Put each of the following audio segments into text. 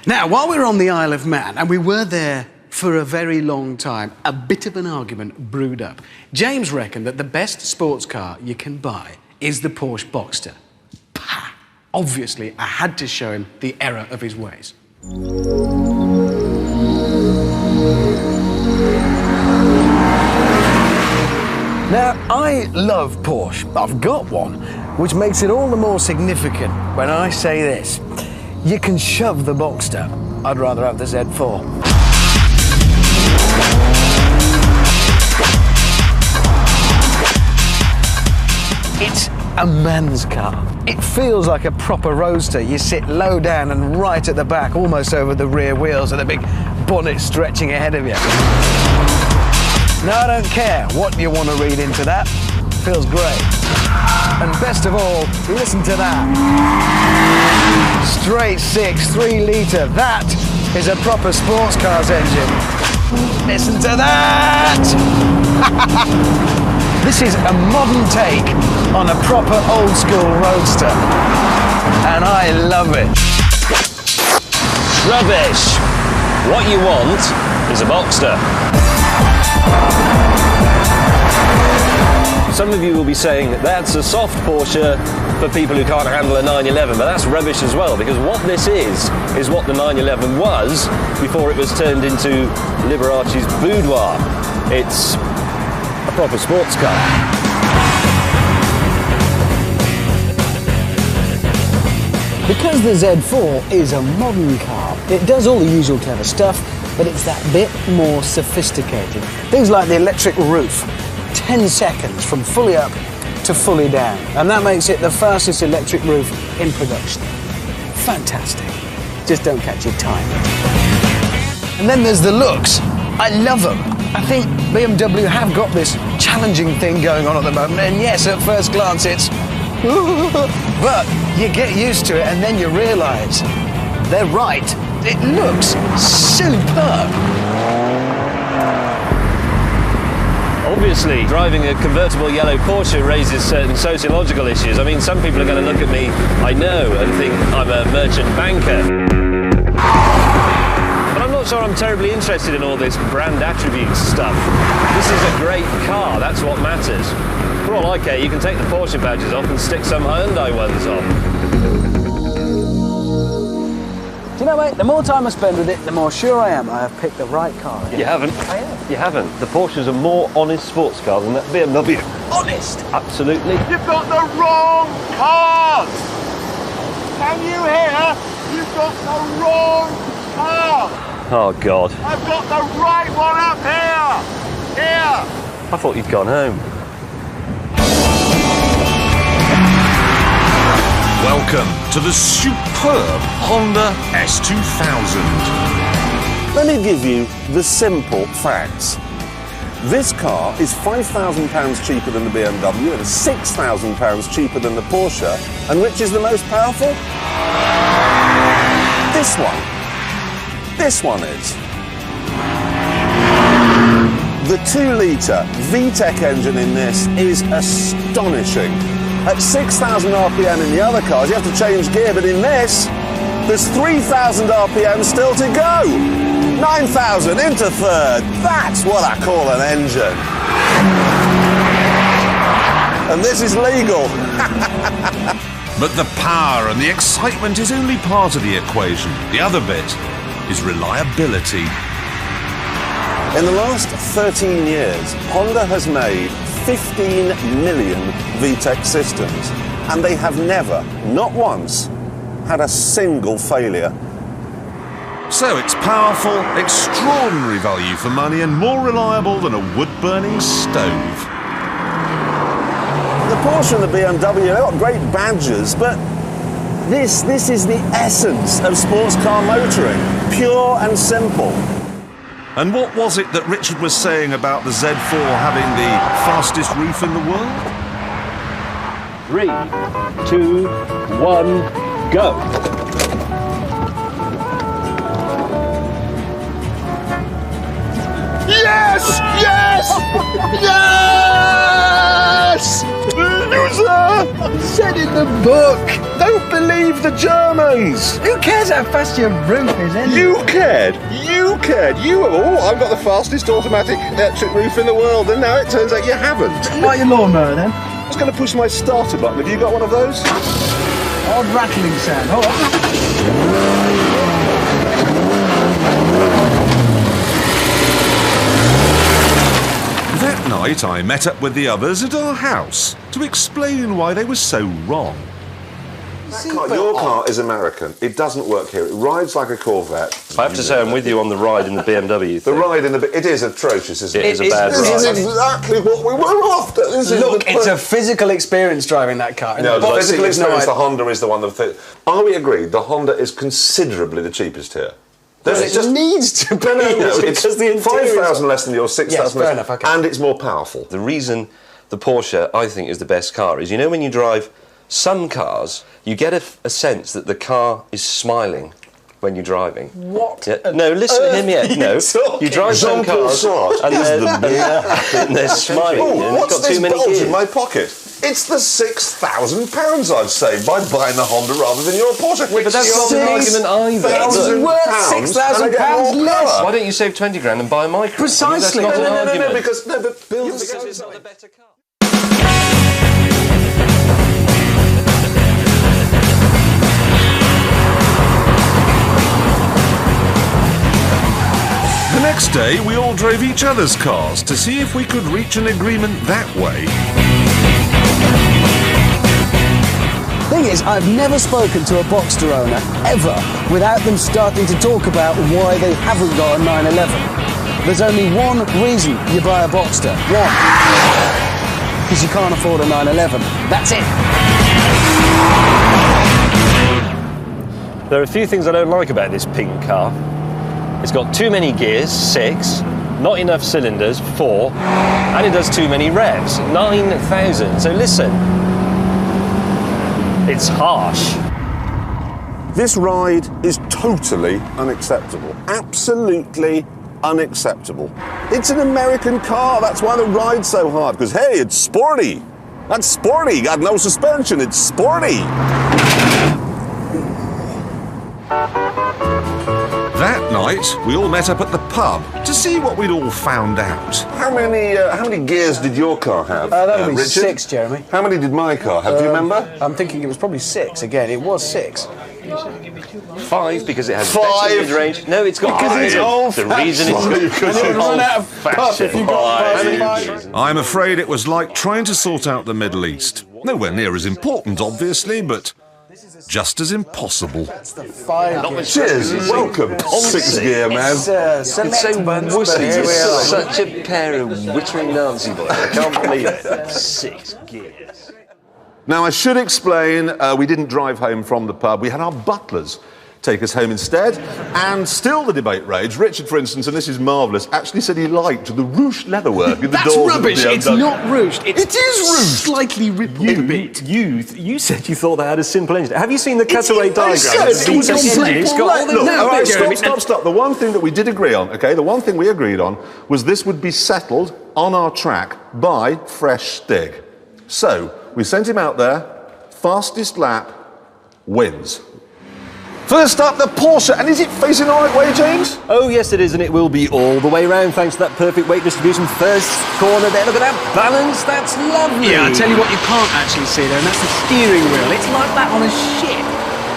Now, while we were on the Isle of Man, and we were there for a very long time, a bit of an argument brewed up. James reckoned that the best sports car you can buy is the Porsche Boxster. Pah! Obviously, I had to show him the error of his ways. Now, I love Porsche. I've got one, which makes it all the more significant when I say this. You can shove the Boxster. I'd rather have the Z4. It's a man's car. It feels like a proper roadster. You sit low down and right at the back, almost over the rear wheels, and a big bonnet stretching ahead of you. No, I don't care what you want to read into that. Feels great. And best of all, listen to that. Straight 6, 3 litre. That is a proper sports car's engine. Listen to that! This is a modern take on a proper old school roadster. And I love it. Rubbish! What you want is a Boxster. Some of you will be saying that's a soft Porsche for people who can't handle a 911, but that's rubbish as well, because what this is what the 911 was before it was turned into Liberace's boudoir. It's a proper sports car. Because the Z4 is a modern car, it does all the usual clever stuff, but it's that bit more sophisticated. Things like the electric roof, 10 seconds from fully up to fully down. And that makes it the fastest electric roof in production. Fantastic. Just don't catch your time. And then there's the looks. I love them. I think BMW have got this challenging thing going on at the moment, and yes, at first glance it's but you get used to it and then you realise they're right. It looks superb. Obviously, driving a convertible yellow Porsche raises certain sociological issues. I mean, some people are going to look at me, I know, and think I'm a merchant banker. But I'm not sure I'm terribly interested in all this brand attributes stuff. This is a great car, that's what matters. For all I care, you can take the Porsche badges off and stick some Hyundai ones on. Do you know, mate, the more time I spend with it, the more sure I am I have picked the right car. You haven't. I have. You haven't. The Porsche's a more honest sports car than that BMW. Honest? Absolutely. You've got the wrong car! Can you hear? You've got the wrong car! Oh, God. I've got the right one up here! Here! I thought you'd gone home. Welcome to the superb Honda S2000. Let me give you the simple facts. This car is £5,000 cheaper than the BMW and £6,000 cheaper than the Porsche. And which is the most powerful? This one. This one is. The 2-litre VTEC engine in this is astonishing. At 6,000 RPM in the other cars, you have to change gear, but in this, there's 3,000 RPM still to go. 9,000 into third. That's what I call an engine. And this is legal. But the power and the excitement is only part of the equation. The other bit is reliability. In the last 13 years, Honda has made 15 million VTEC systems, and they have never, not once, had a single failure. So it's powerful, extraordinary value for money and more reliable than a wood-burning stove. The Porsche and the BMW, they've got great badges, but this is the essence of sports car motoring, pure and simple. And what was it that Richard was saying about the Z4 having the fastest roof in the world? 3, 2, 1, go. Yes! Yes! Yes! Loser! Said in the book. Don't believe the Germans! Who cares how fast your roof is, anyway? You cared! You cared! I've got the fastest automatic electric roof in the world, and now it turns out you haven't. Like your lawnmower, then? I was going to push my starter button. Have you got one of those? Odd rattling sound. Hold on. That night I met up with the others at our house to explain why they were so wrong. Your car is American. It doesn't work here. It rides like a Corvette. I have to say I'm with you on the ride in the BMW The ride in it is atrocious, isn't it? It is a bad This is ride. exactly what we were after. Look, it's a physical experience driving that car. No, the box physical seat is experience, the no Honda is the one that... Are we agreed? The Honda is considerably the cheapest here. It needs to be. It's because the interior 5,000 less than yours, 6,000 Yes, fair less, enough, okay. and it's more powerful. The reason the Porsche, I think, is the best car is, you know, when you drive some cars, you get a sense that the car is smiling when you're driving. What? Yeah. No, listen, hear me out. No, you drive some Jean-Paul cars Sartre and is they're smiling. Oh, and it's what's got this too many bulge gears. in my pocket? It's the £6,000 I've saved by buying the Honda rather than your Porsche. But that's not an argument either. It's worth £6,000 less. Why don't you save 20 grand and buy a micro? Precisely. I mean, that's not an No, argument. because Because it's not the better car. The next day we all drove each other's cars to see if we could reach an agreement that way. Thing is, I've never spoken to a Boxster owner, ever, without them starting to talk about why they haven't got a 911. There's only one reason you buy a Boxster. One. Because you can't afford a 911. That's it. There are a few things I don't like about this pink car. It's got too many gears, 6, not enough cylinders, 4, and it does too many revs, 9,000. So listen, it's harsh. This ride is totally unacceptable. Absolutely unacceptable. It's an American car, that's why the ride's so hard, because hey, it's sporty. That's sporty, got no suspension, it's sporty. That night we all met up at the pub to see what we'd all found out. How many gears did your car have? That'll be Richard? 6, Jeremy. How many did my car have? Do you remember? I'm thinking it was probably 6 again. It was 6. 5 because it has 5. better mid-range. No, it's got Because it's the reason it's old-fashioned. got And it would run out of puff if you got How many 5. gears? I'm afraid it was like trying to sort out the Middle East. Nowhere near as important, obviously, but just as impossible. That's the 5. Cheers, welcome, 6-gear man. It's It's so wussy. Here we are. Such a pair of wittering Nazi boys. I can't believe it. 6 gears. Now I should explain, we didn't drive home from the pub, we had our butlers take us home instead, and still the debate raged. Richard, for instance, and this is marvellous, actually said he liked the ruched leatherwork in the That's doors rubbish. of the It's BMW. not ruched. It is ruched. Slightly rippled a bit. You said you thought they had a simple engine. Have you seen the cutaway diagram? said it was completely It's got all the Look, No, all right, Jeremy, stop. The one thing that we did agree on, okay, the one thing we agreed on was this would be settled on our track by Fresh Stig. So, we sent him out there, fastest lap wins. First up, the Porsche, and is it facing the right way, James? Oh, yes, it is, and it will be all the way round thanks to that perfect weight distribution. First corner there, look at that balance, that's lovely. Yeah, I tell you what, you can't actually see there, and that's the steering wheel. It's like that on a ship.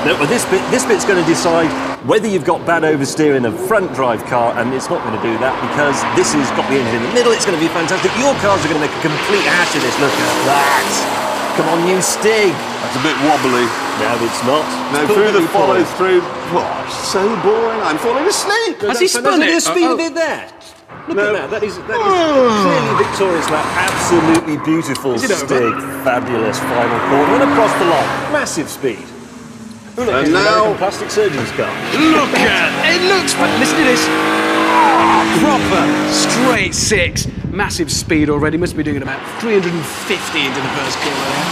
No, but this bit's going to decide whether you've got bad oversteer in a front drive car, and it's not going to do that because this has got the engine in the middle. It's going to be fantastic. Your cars are going to make a complete hash of this. Look at that. Come on, you Stig. That's a bit wobbly. No, it's not. No, It's through the perfectly follow fine. through. Oh, so boring. I'm falling asleep. Has he spun Look at the it? speed Oh, of it there. Look at that. That is clearly victorious lap. Absolutely beautiful Is it over? Stig. Fabulous final corner and across the line. Massive speed. Oh, look, And it's an now- American plastic surgeon's car. Look at it. Looks fun. Listen to this. Proper straight 6. Massive speed already. Must be doing about 350 into the first corner there.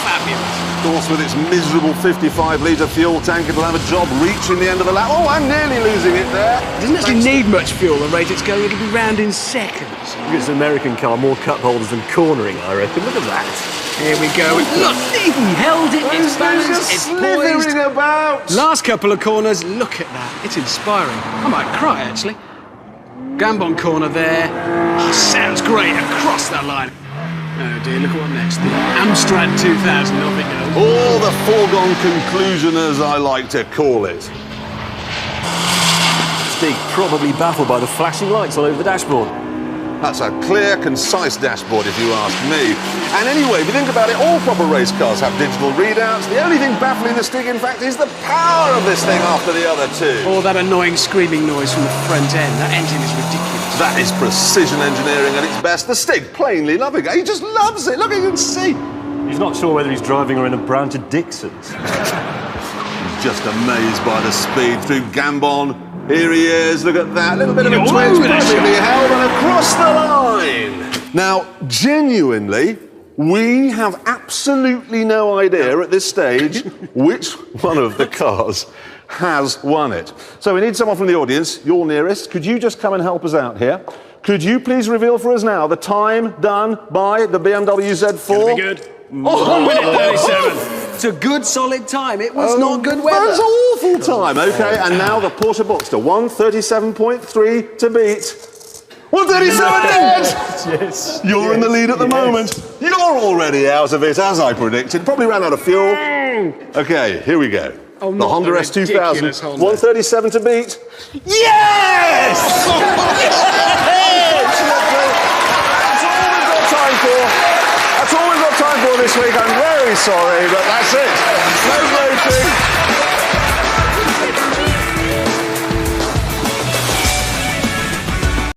Fabulous. Of course, with its miserable 55-litre fuel tank, it'll have a job reaching the end of the lap. Oh, I'm nearly losing it there. It doesn't actually need much fuel. The rate it's going, it'll be round in seconds. It's an American car, more cup holders than cornering, I reckon. Look at that. Here we go. Look, he held it. It's balanced. It's poised. Slithering about. Last couple of corners. Look at that. It's inspiring. I might cry, actually. Gambon corner there. Oh, sounds great across that line. Oh dear, look at what next. The Amstrad 2000. Off it goes. All the foregone conclusion, as I like to call it. Stig probably baffled by the flashing lights all over the dashboard. That's a clear, concise dashboard, if you ask me. And anyway, if you think about it, all proper race cars have digital readouts. The only thing baffling the Stig, in fact, is the power of this thing after the other two. Or that annoying screaming noise from the front end. That engine is ridiculous. That is precision engineering at its best. The Stig plainly loving it. He just loves it. Look, you can see. He's not sure whether he's driving or in a Brown to Dixon's. Just amazed by the speed through Gambon. Here he is, look at that, little bit of a All twinge, over that perfectly shot. held and across the line. Now, genuinely, we have absolutely no idea at this stage which one of the cars has won it. So we need someone from the audience, you're nearest. Could you just come and help us out here? Could you please reveal for us now the time done by the BMW Z4? Gonna be good. 1 minute 37. It's a good, solid time. It was not good weather. That's awful time. Okay, and now the Porsche Boxster, 1:37.3 to beat. 1:37 dead! Yes. You're in the lead at the moment. You're already out of it, as I predicted. Probably ran out of fuel. Okay, here we go. Oh, the not Honda the S2000, ridiculous Honda. 1:37 to beat. Yes! That's all we've got time for. That's all we've got time for this week. I'm very sorry, but that's it. No gloating.